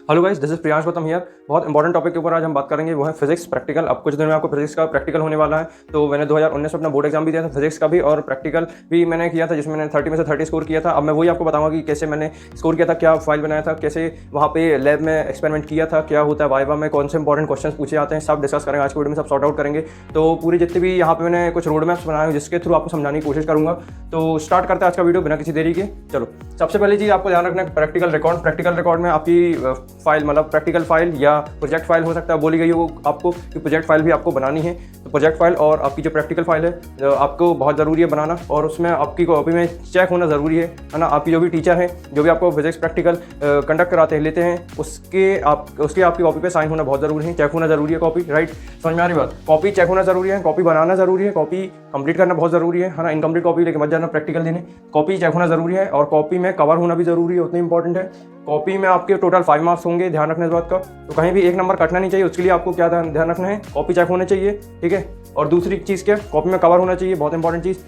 Hello guys, this is Priyansh Gautam here. बहुत important topic के ऊपर आज हम बात करेंगे, वो है फिजिक्स प्रैक्टिकल। अब कुछ दिन में आपको फिजिक्स का प्रैक्टिकल होने वाला है। तो मैंने 2019 में अपना बोर्ड एग्जाम भी दिया था फिजिक्स का भी, और प्रैक्टिकल भी मैंने किया था, जिसमें मैंने 30 में से 30 स्कोर किया था। अब मैं वही आपको बताऊंगा कि कैसे मैंने स्कोर किया था, क्या फाइल बनाया था, कैसे वहाँ पे लैब में एक्सपेरिमेंट किया था, क्या होता है वाइवा में, कौन से इंपॉर्टेंट क्वेश्चन पूछे जाते हैं, सब डिस्कस करेंगे आज की वीडियो में, सब सॉर्ट आउट करेंगे। तो पूरी जितनी भी यहाँ पे मैंने कुछ रोड मैप्स बनाए हैं, जिसके थ्रू आपको समझाने की कोशिश करूँगा। तो स्टार्ट करते हैं आज का वीडियो बिना किसी देरी के। चलो, सबसे पहली चीज़ आपको ध्यान रखना है प्रैक्टिकल रिकॉर्ड। प्रैक्टिकल रिकॉर्ड में आपकी फाइल, मतलब प्रैक्टिकल फाइल या प्रोजेक्ट फाइल हो सकता है, बोली गई हो आपको कि प्रोजेक्ट फाइल भी आपको बनानी है। तो प्रोजेक्ट फाइल और आपकी जो प्रैक्टिकल फाइल है आपको बहुत ज़रूरी है बनाना, और उसमें आपकी कॉपी में चेक होना ज़रूरी है ना। आपकी जो भी टीचर हैं, जो भी आपको फिजिक्स प्रैक्टिकल कंडक्ट कराते हैं, लेते हैं, उसके आपकी कॉपी पे साइन होना बहुत ज़रूरी है, चेक होना ज़रूरी है कॉपी। राइट, समझ में आ रही बात? कॉपी चेक होना ज़रूरी है, कॉपी बनाना ज़रूरी है, कॉपी कंप्लीट करना बहुत ज़रूरी है ना। इनकम्प्लीट कॉपी लेके मत जाना प्रैक्टिकल देने। कॉपी चेक होना ज़रूरी है, और कॉपी में कवर होना भी ज़रूरी है, उतनी इंपॉर्टेंट है। कॉपी में आपके टोटल 5 मार्क्स होंगे, ध्यान रखना इस बात का। तो कहीं भी एक नंबर कटना नहीं चाहिए, उसके लिए आपको क्या ध्यान रखना है, कॉपी चेक होना चाहिए, ठीक है। और दूसरी चीज़ क्या, कॉपी में कवर होना चाहिए, बहुत इंपॉर्टेंट चीज़।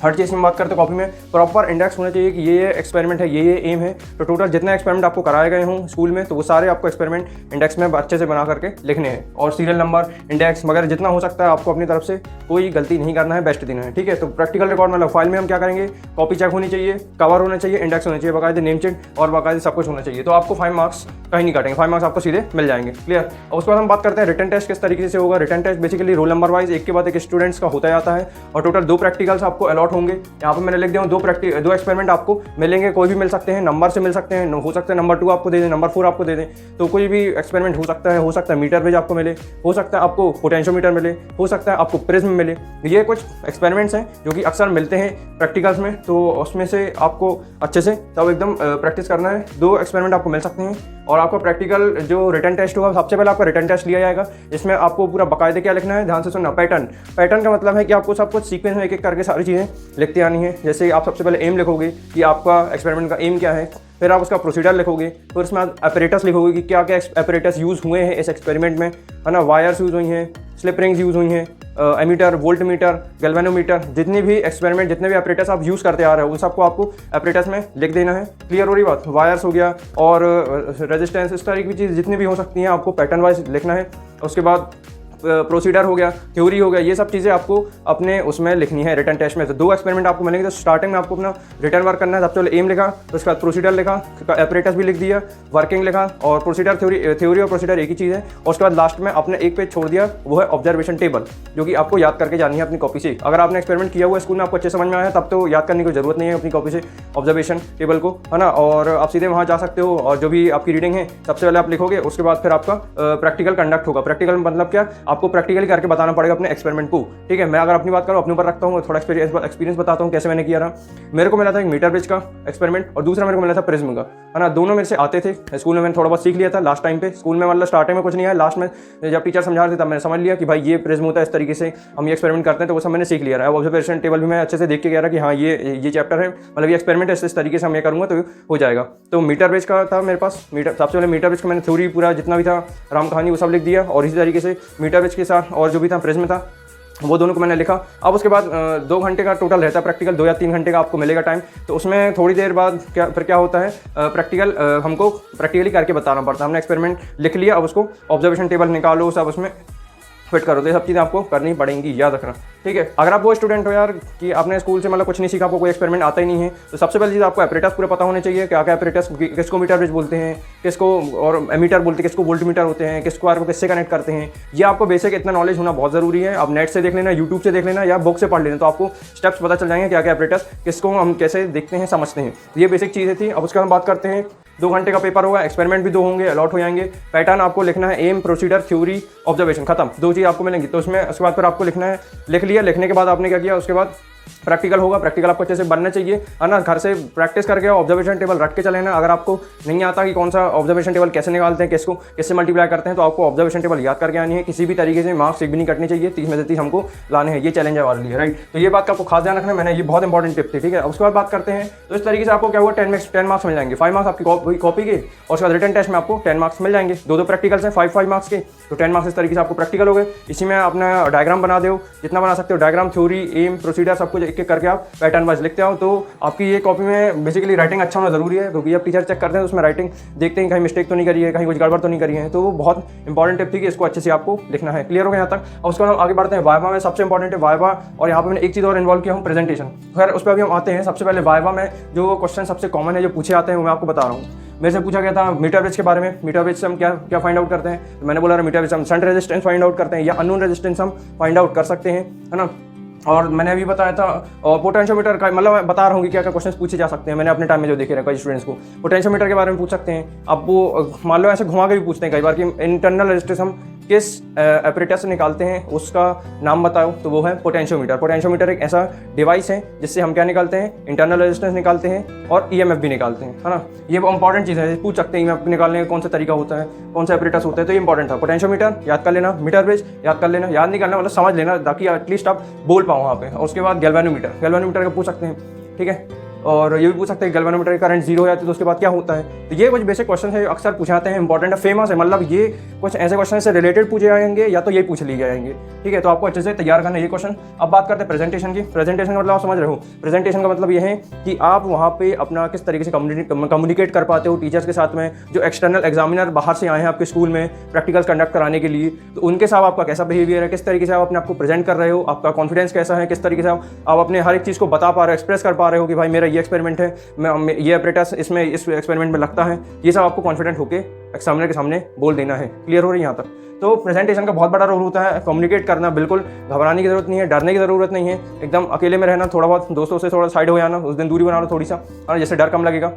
हर चीज़ में बात करते हैं, कॉपी में प्रॉपर इंडेक्स होना चाहिए कि ये एक्सपेरिमेंट है, ये एम है। तो टोटल जितने एक्सपेरिमेंट आपको कराए गए हों स्कूल में, तो वो सारे आपको एक्सपेरिमेंट इंडेक्स में अच्छे से बना करके लिखने हैं, और सीरियल नंबर, इंडेक्स वगैरह जितना हो सकता है आपको अपनी तरफ से कोई गलती नहीं करना है, बेस्ट देना है, ठीक है। तो प्रैक्टिकल रिकॉर्ड मतलब फाइल में हम क्या करेंगे, कॉपी चेक होनी चाहिए, कवर होना चाहिए, इंडेक्स होना चाहिए, बाकायदे नेम चेंज और बाकायदे सब कुछ होना चाहिए। तो आपको 5 मार्क्स कहीं नहीं काटेंगे, 5 मार्क्स आपको सीधे मिल जाएंगे, क्लियर। और उसके बाद हम बात करते हैं रिटन टेस्ट किस तरीके से होगा। Written test basically roll number wise एक के बाद एक स्टूडेंट्स का होता जाता है, और टोटल 2 प्रैक्टिकल्स आपको अलॉट होंगे। यहाँ पर मैंने लिख दिया हूँ 2 एक्सपेरिमेंट आपको मिलेंगे, कोई भी मिल सकते हैं, नंबर से मिल सकते हैं, हो सकता है नंबर 2 आपको दे दें, नंबर 4 आपको दे दें। तो कोई भी एक्सपेरिमेंट हो सकता है मीटर वेज आपको मिले, हो सकता है आपको पोटेंशियोमीटर मिले, हो सकता है आपको प्रिज्म मिले। ये कुछ एक्सपेरिमेंट्स हैं जो कि अक्सर मिलते हैं प्रैक्टिकल्स में, तो उसमें से आपको अच्छे से तब एकदम प्रैक्टिस करना है। 2 एक्सपेरिमेंट आपको मिल सकते हैं, और आपका प्रैक्टिकल जो रिटन टेस्ट होगा, सबसे पहले आपका रिटन टेस्ट लिया जाएगा। इसमें आपको पूरा बाकायदे क्या लिखना है, ध्यान से सुनना। पैटर्न का मतलब है कि आपको सब कुछ सीक्वेंस में एक एक करके सारी चीज़ें लिखते आनी है। जैसे आप सबसे पहले एम लिखोगे कि आपका एक्सपेरिमेंट का एम क्या है, फिर आप उसका प्रोसीजर लिखोगे, फिर उसमें आप अपरेटस लिखोगे कि क्या क्या अपरेटस यूज़ हुए हैं इस एक्सपेरिमेंट में, है ना। वायर्स यूज़ हुई हैं, स्लिप रिंग्स यूज़ हुई हैं, एमीटर, वोल्ट मीटर, गैल्वेनोमीटर, जितनी भी एक्सपेरिमेंट, जितने भी अपरेटस आप यूज़ करते आ रहे हो, उन सबको आपको अपरेटस में लिख देना है। क्लियर हो रही बात? वायर्स हो गया, और रेजिस्टेंस, इस तरह की चीज़ जितनी भी हो सकती हैं आपको पैटर्न वाइज लिखना है। उसके बाद प्रोसीडर हो गया, थ्योरी हो गया, ये सब चीज़ें आपको अपने उसमें लिखनी है रिटर्न टेस्ट में। तो 2 एक्सपेरिमेंट आपको मिलेंगे। तो स्टार्टिंग में आपको अपना रिटर्न वर्क करना है। सबसे पहले एम लिखा, तो उसके बाद प्रोसीडर लिखा, अपरेटस भी लिख दिया, वर्किंग लिखा, और प्रोसीडर थ्योरी और प्रोसीडर एक ही चीज़ है। और उसके बाद लास्ट में आपने एक पेज छोड़ दिया, वो है ऑब्जर्वेशन टेबल, जो कि आपको याद करके जानी है अपनी कॉपी से। अगर आपने एक्सपेरिमेंट किया हुआ स्कूल में, आपको अच्छे समझ में आया, तब तो याद करने की जरूरत नहीं है अपनी कॉपी से ऑब्जर्वेशन टेबल को, है ना। और आप सीधे वहाँ जा सकते हो, और जो भी आपकी रीडिंग है सबसे पहले आप लिखोगे। उसके बाद फिर आपका प्रैक्टिकल कंडक्ट होगा। प्रैक्टिकल मतलब क्या, आपको प्रैक्टिकली करके बताना पड़ेगा अपने एक्सपेरिमेंट को, ठीक है। मैं अगर अपनी बात करूँ, अपने ऊपर रखता हूँ, थोड़ा एक्सपीरियंस बताता हूँ कैसे मैंने किया रहा। मेरे को मिला था एक मीटर ब्रिज का एक्सपेरिमेंट, और दूसरा मेरे को मिला था प्रिज्म का, है ना। दोनों मेरे से आते थे स्कूल में, मैंने थोड़ा बहुत सीख लिया था लास्ट टाइम पे। स्कूल में मतलब स्टार्टिंग में कुछ नहीं आया, लास्ट में जब टीचर समझा रहे थे तब मैंने समझ लिया कि भाई ये प्रिज्म होता है, इस तरीके से हम ये एक्सपेरिमेंट करते हैं। तो वो सब मैंने सीख लिया रहा है। ऑब्जर्वेशन टेबल भी मैं अच्छे से देख के गया रहा कि हाँ ये चैप्टर है, मतलब ये एक्सपेरिमेंट है, इस तरीके से हम ये करूँगा तो हो जाएगा। तो मीटर ब्रिज का था मेरे पास। सबसे पहले मीटर ब्रिज का मैंने थ्योरी पूरा जितना भी था, राम कहानी, वो सब लिख दिया, और इसी तरीके से मीटर ब्रिज के साथ और जो भी था प्रिज्म था, वो दोनों को मैंने लिखा। अब उसके बाद 2 घंटे का टोटल रहता है प्रैक्टिकल, 2 या 3 घंटे का आपको मिलेगा टाइम। तो उसमें थोड़ी देर बाद क्या होता है, प्रैक्टिकल हमको प्रैक्टिकली करके बताना पड़ता है। हमने एक्सपेरिमेंट लिख लिया, अब उसको ऑब्जर्वेशन टेबल निकालो, सब उसमें फिट करो। तो ये सब चीज़ें आपको करनी पड़ेंगी, याद रखना, ठीक है। अगर आप वो स्टूडेंट हो यार कि आपने स्कूल से मतलब कुछ नहीं सीखा, आपको कोई एक्सपेरिमेंट आता ही नहीं है, तो सबसे पहली चीज़ आपको अपरेटस पूरा पता होने चाहिए। क्या क्या अपरेटस, किसको मीटर ब्रिज बोलते हैं, किसको और एमीटर बोलते हैं, किसको वोल्ट मीटर होते हैं, किसको वायर को किससे कनेक्ट करते हैं, ये आपको बेसिक इतना नॉलेज होना बहुत ज़रूरी है। आप नेट से देख लेना, यूट्यूब से देख लेना, या बुक से पढ़ लेना, तो आपको स्टेप्स पता चल जाएंगे क्या क्या अपरेटस, किसको हम कैसे देखते हैं, समझते हैं। ये बेसिक चीज़ें थी। अब उसके बाद बात करते हैं, 2 घंटे का पेपर होगा, एक्सपेरिमेंट भी 2 होंगे, अलॉट हो जाएंगे। पैटर्न आपको लिखना है, एम, प्रोसीडर, थ्योरी, ऑब्जर्वेशन, खत्म। 2 चीज़ आपको मिलेंगी। तो उसमें उसके बाद फिर आपको लिखना है, लिख लिया। लिखने के बाद आपने क्या किया, उसके बाद प्रैक्टिकल होगा। प्रैक्टिकल आपको अच्छे से बनना चाहिए, है ना। घर से प्रैक्टिस करके ऑब्जर्वेशन टेबल रख के चले ना। अगर आपको नहीं आता कि कौन सा ऑब्जर्वेशन टेबल कैसे निकालते हैं, किससे मल्टीप्लाई करते हैं, तो आपको ऑब्जर्वेशन टेबल याद करके आनी है। किसी भी तरीके से मार्क्स एक भी नहीं कटने चाहिए, 30 में से 30 हमको लाने हैं। ये चैलेंज है हमारे लिए, राइट। तो ये बात का आपको खास ध्यान रखना है, मैंने ये बहुत इंपॉर्टेंट टिप थी, ठीक है। उसके बाद बात करते हैं, तो इस तरीके से आपको क्या हुआ, 10 मार्क्स मिल जाएंगे। 5 मार्क्स आपकी कॉपी के, और उसके बाद रिटन टेस्ट में आपको 10 मार्क्स मिल जाएंगे। 2 प्रैक्टिकल्स हैं 5 मार्क्स के, तो 10 मार्क्स इस तरीके से आपको प्रैक्टिकल हो गए। इसी में अपना डायग्राम बना दो, जितना बना सकते हो डायग्राम, थ्योरी, एम, प्रोसीडर सब कुछ एक एक करके आप पैटर्न वाइज लिखते आओ। तो आपकी ये कॉपी में बेसिकली राइटिंग अच्छा होना जरूरी है, क्योंकि आप टीचर चेक करते हैं तो उसमें राइटिंग देखते हैं कहीं मिस्टेक तो नहीं करी है, कहीं कुछ गड़बड़ तो नहीं करी है। तो वो बहुत इंपॉर्टेंट टिप थी कि इसको अच्छे से आपको लिखना है। क्लियर हो गया यहाँ तक? और उसके बाद हम आगे बढ़ते हैं वाइवा में। सबसे इंपॉर्टेंट है वाइवा, और यहाँ पे मैंने एक चीज़ और इन्वॉल्व किया हूँ, प्रेजेंटेशन। खैर उस पर अभी हम आते हैं। सबसे पहले वाइवा में जो क्वेश्चन सबसे कॉमन है जो पूछे आते हैं वो मैं आपको बता रहा हूँ। मेरे से पूछा गया था मीटर ब्रिज के बारे में। मीटर ब्रिज से हम क्या क्या फाइंड आउट करते हैं? तो मैंने बोला मीटर ब्रिज हम शंट रेजिस्टेंस फाइंड आउट करते हैं या अननोन रेजिस्टेंस हम फाइंड आउट कर सकते हैं, है ना। और मैंने अभी बताया था और पोटेंशियोमीटर का, मतलब मैं बता रहा हूँ कि क्या क्या क्वेश्चन पूछे जा सकते हैं। मैंने अपने टाइम में जो देखे रहे कई स्टूडेंट्स को पोटेंशियोमीटर के बारे में पूछ सकते हैं। अब वो मान लो ऐसे घुमा के भी पूछते हैं कई बार कि इंटरनल रेजिस्टेंस हम किस एपरेटस से निकालते हैं, उसका नाम बताओ, तो वो है पोटेंशियोमीटर। पोटेंशियोमीटर एक ऐसा डिवाइस है जिससे हम क्या निकालते हैं? इंटरनल रेजिस्टेंस निकालते हैं और ईएमएफ भी निकालते हैं, है ना। ये इंपॉर्टेंट चीज़ है, पूछ सकते हैं ईएमएफ निकालने का कौन सा तरीका होता है, कौन सा एपरेटस होता है। तो ये इंपॉर्टेंट था। पोटेंशियोमीटर याद कर लेना, मीटर ब्रिज याद कर लेना, याद नहीं करना मतलब समझ लेना ताकि एटलीस्ट आप बोल पाओ वहाँ पे। और उसके बाद गैल्वेनोमीटर, गैल्वेनोमीटर का पूछ सकते हैं, ठीक है। और ये भी पूछ सकते हैं गैल्वेनोमीटर का करंट जीरो हो जाती है तो उसके बाद क्या होता है। तो ये कुछ बेसिक क्वेश्चन है जो अक्सर पूछे जाते हैं, इंपॉर्टेंट है, फेमस है। मतलब ये कुछ ऐसे क्वेश्चन से रिलेटेड पूछे जाएंगे या तो ये पूछ लिए जाएंगे, ठीक है। तो आपको अच्छे से तैयार करना ये क्वेश्चन। अब बात करते हैं प्रेजेंटेशन की। प्रेजेंटेशन का मतलब आप समझ रहे हो। प्रेजेंटेशन का मतलब ये है कि आप वहाँ पे अपना किस तरीके से कम्युनिकेट कर पाते हो टीचर्स के साथ में। जो एक्सटर्नल एग्जामिनर बाहर से आए हैं आपके स्कूल में प्रैक्टिकल्स कंडक्ट कराने के लिए, तो उनके साथ आपका कैसा बिहेवियर है, किस तरीके से आप अपने आपको प्रेजेंट कर रहे हो, आपका कॉन्फिडेंस कैसा है, किस तरीके से आप अपने हर एक चीज़ को बता पा रहे हो, एक्सप्रेस कर पा रहे हो कि भाई मेरा ये एक्सपेरिमेंट है, मैं ये ऑपरेटर्स इसमें इस एक्सपेरिमेंट में लगता है। ये सब आपको कॉन्फिडेंट होकर एग्जामिनर के सामने बोल देना है। क्लियर हो रही है यहाँ तक? तो प्रेजेंटेशन का बहुत बड़ा रोल होता है, कम्युनिकेट करना। बिल्कुल घबराने की जरूरत नहीं है, डरने की जरूरत नहीं है। एकदम अकेले में रहना, थोड़ा बहुत दोस्तों से थोड़ा साइड हो जाना, उस दिन दूरी बना लो थोड़ी सा, और जैसे डर कम लगेगा।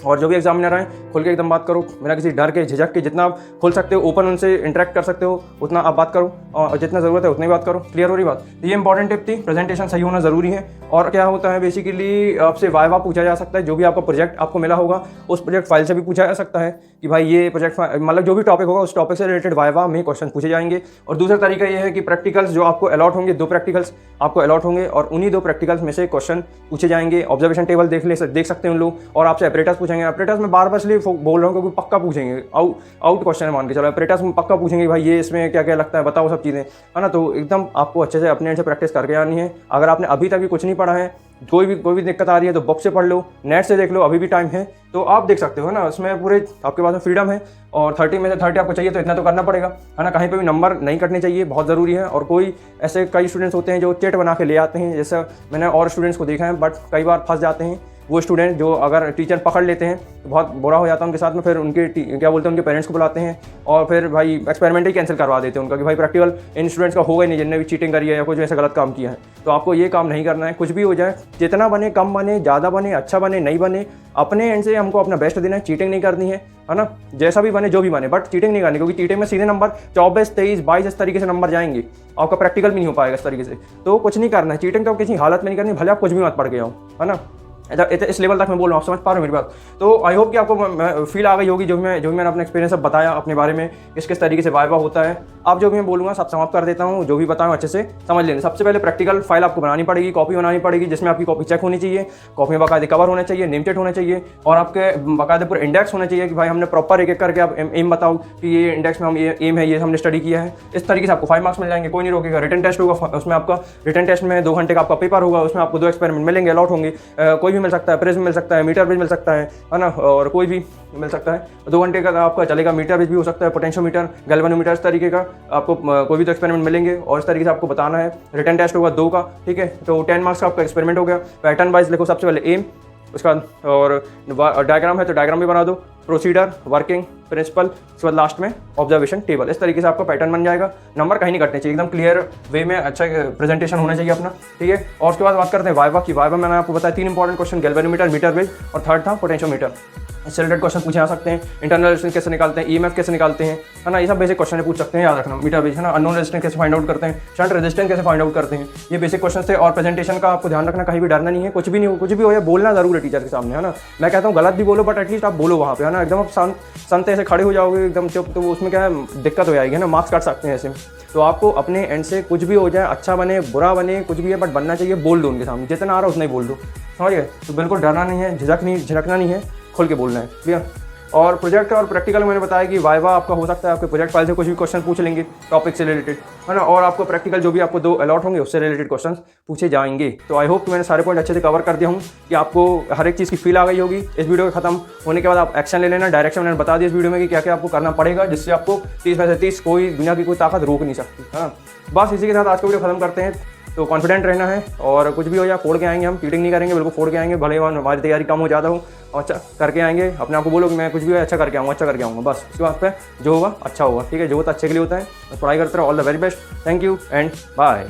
और जो भी एग्जामिनर आए खुल के एकदम बात करो, बिना किसी डर के झिझक के। जितना आप खुल सकते हो ओपन उनसे इंटरेक्ट कर सकते हो उतना आप बात करो, और जितना ज़रूरत है उतनी बात करो। क्लियर हो रही बात? तो ये इंपॉर्टेंट टिप थी, प्रेजेंटेशन सही होना ज़रूरी है। और क्या होता है बेसिकली आपसे वाइवा पूछा जा सकता है। जो भी आपका प्रोजेक्ट आपको मिला होगा उस प्रोजेक्ट फाइल से भी पूछा जा सकता है कि भाई ये प्रोजेक्ट मतलब जो भी टॉपिक होगा उस टॉपिक से रिलेटेड वाइवा में क्वेश्चन पूछे जाएंगे। और दूसरा तरीका ये है कि प्रैक्टिकल्स जो आपको अलॉट होंगे, 2 प्रैक्टिकल्स आपको अलॉट होंगे और उन्हीं 2 प्रैक्टिकल्स में से क्वेश्चन पूछे जाएंगे। ऑब्जर्वेशन टेबल देख सकते हैं उन लोग, और आपसे ऑपरेटर्स पूछेंगे। ऑपरेटर्स में बार बार इसलिए बोल रहा हूँ क्योंकि पक्का पूछेंगे, आउट क्वेश्चन है मान के चलो। ऑपरेटर्स में पक्का पूछेंगे भाई ये इसमें क्या क्या लगता है बताओ, सब चीज़ें, है ना। तो एकदम आपको अच्छे से अपने से प्रैक्टिस करके आनी है। अगर आपने अभी तक भी कुछ नहीं पढ़ा है, कोई भी दिक्कत आ रही है तो बुक से पढ़ लो, नेट से देख लो, अभी भी टाइम है तो आप देख सकते हो, है ना। उसमें पूरे आपके पास में फ्रीडम है। और 30 में से 30 आपको चाहिए तो इतना तो करना पड़ेगा, है ना। कहीं पे भी नंबर नहीं कटने चाहिए, बहुत ज़रूरी है। और कोई ऐसे कई स्टूडेंट्स होते हैं जो चेट बना के ले आते हैं, जैसे मैंने और स्टूडेंट्स को देखा है, बट कई बार फंस जाते हैं वो स्टूडेंट जो अगर टीचर पकड़ लेते हैं तो बहुत बुरा हो जाता है उनके साथ में। फिर उनके क्या बोलते हैं उनके पेरेंट्स को बुलाते हैं और फिर भाई एक्सपेरिमेंट ही कैंसिल करवा देते हैं उनका कि भाई प्रैक्टिकल इन स्टूडेंट्स का होगा ही नहीं जिनने भी चीटिंग करी है या कुछ ऐसा गलत काम किया है। तो आपको ये काम नहीं करना है। कुछ भी हो जाए, जितना बने, कम बने, ज़्यादा बने, अच्छा बने, नहीं बने, अपने एंड से हमको अपना बेस्ट देना है। चीटिंग नहीं करनी है ना। जैसा भी बने जो भी बने, बट चीटिंग नहीं करनी, क्योंकि चीटिंग में सीधे नंबर 24, 23, 22 इस तरीके से नंबर जाएंगे, आपका प्रैक्टिकल भी नहीं हो पाएगा इस तरीके से। तो कुछ नहीं करना है, चीटिंग तो किसी हालत में नहीं करनी, भले आप कुछ भी मत पढ़ के आओ, है ना। इस लेवल तक मैं बोल रहा हूँ, आप समझ पा रहे हो मेरी बात। तो आई होप कि आपको फील आ गई होगी जो भी मैंने अपना एक्सपीरियंस सब बताया अपने बारे में, किस तरीके से वाइवा होता है। अब जो भी मैं बोलूँगा सब समाप्त कर देता हूँ, जो भी बताऊँ अच्छे से समझ लेना। सबसे पहले प्रैक्टिकल फाइल आपको बनानी पड़ेगी, कॉपी बनानी पड़ेगी, जिसमें आपकी कॉपी चेक होनी चाहिए, कॉपी में बाकायदे कवर होना चाहिए, नेम प्लेट होना चाहिए, और आपके बाकायदे पूरे इंडेक्स होना चाहिए कि भाई हमने प्रॉपर एक एक करके आप एम बताओ कि ये इंडेक्स में हम ये एम है, ये हमने स्टडी किया है। इस तरीके से आपको 5 मार्क्स मिल जाएंगे, कोई नहीं रोकेगा। रिटन टेस्ट होगा, उसमें आपका रिटन टेस्ट में 2 घंटे का आपका पेपर होगा, उसमें आपको 2 एक्सपेरिमेंट मिलेंगे, अलॉट होंगे। कोई भी मिल सकता है, प्रिज्म मिल सकता है, मीटर ब्रिज मिल सकता है ना, और कोई भी मिल सकता है। 2 घंटे का आपका चलेगा। मीटर ब्रिज भी हो सकता है, पोटेंशियोमीटर, गैल्वेनोमीटर, इस तरीके का आपको कोई भी तो एक्सपेरिमेंट मिलेंगे और इस तरीके से आपको बताना है। रिटन टेस्ट होगा 2 का, ठीक है। तो 10 मार्क्स का आपका एक्सपेरिमेंट हो गया। पैटर्न वाइज लिखो सबसे पहले एम, उसका और डायग्राम है तो डायग्राम भी बना दो, प्रोसीडर, वर्किंग प्रिंसिपल, उसके बाद लास्ट में ऑब्जर्वेशन टेबल। इस तरीके से आपका पैटर्न बन जाएगा। नंबर कहीं नहीं कटने चाहिए, एकदम क्लियर वे में अच्छा प्रेजेंटेशन होना चाहिए अपना, ठीक है। और उसके बाद बात करते हैं वाइवा की। वाइवा मैंने आपको बताया 3 important question, galvanometer, meter bridge, और थर्ड था पोटेंशियोमीटर। इससे रिलेटेड क्वेश्चन पूछे जा सकते हैं। इंटरनल रेजिस्टेंस कैसे निकालते हैं, ईएमएफ कैसे निकालते हैं, है ना। ये सब बेसिक क्वेश्चन पूछ सकते हैं, याद रखना। मीटर ब्रिज, है ना। अननोन रेजिस्टेंस कैसे फाइंड आउट करते हैं, शंट रेजिस्टेंस कैसे फाइंड आउट करते हैं, ये बेसिक क्वेश्चन थे। और प्रेजेंटेशन का आपको ध्यान रखना, कहीं भी डरना नहीं है, कुछ भी नहीं हो, कुछ भी हो जाए बोलना जरूर है टीचर के सामने, है ना। मैं कहता हूँ गलत भी बोलो बट एटलीस्ट आप बोलो वहाँ पे, है ना। एकदम आप संत ऐसे खड़े हो जाओगे एकदम चुप, तो उसमें क्या है दिक्कत हो जाएगी, है ना। मार्क्स काट सकते हैं ऐसे। तो आपको अपने एंड से कुछ भी हो जाए, अच्छा बने बुरा बने कुछ भी है, बट बनना चाहिए, बोल दो उनके सामने, जितना आ रहा है उतना ही बोल दो, समझ गए। तो बिल्कुल डरना नहीं है, झिझकना नहीं है, खुल के बोलना है, क्लियर। और प्रोजेक्ट और प्रैक्टिकल मैंने बताया कि वाइवा आपका हो सकता है, आपके प्रोजेक्ट फाइल से कुछ भी क्वेश्चन पूछ लेंगे टॉपिक से रिलेटेड, है ना, और आपको प्रैक्टिकल जो भी आपको 2 अलॉट होंगे उससे रिलेटेड क्वेश्चन पूछे जाएंगे। तो आई होप कि मैंने सारे पॉइंट अच्छे से कवर कर दिया हूँ कि आपको हर एक चीज़ की फील आ गई होगी। इस वीडियो के खत्म होने के बाद आप एक्शन ले लेना, डायरेक्शन मैंने बता दिया इस वीडियो में कि क्या क्या आपको करना पड़ेगा, जिससे आपको 30 में से 30 कोई दुनिया की कोई ताकत रोक नहीं सकती, है ना। बस इसी के साथ आज का वीडियो खत्म करते हैं। तो कॉन्फिडेंट रहना है और कुछ भी हो जाए फोड़ के आएंगे, हम चीटिंग नहीं करेंगे, बिल्कुल फोड़ के आएंगे, भले हमारी तैयारी कम हो ज़्यादा हो, और अच्छा करके आएंगे। अपने आप को बोलो कि मैं कुछ भी हो अच्छा करके आऊँगा, अच्छा करके आऊँगा, बस उसके बाद पे जो होगा अच्छा होगा, ठीक है। जो होता अच्छे के लिए होता है, पढ़ाई करते रहो। All the very best, thank you and bye.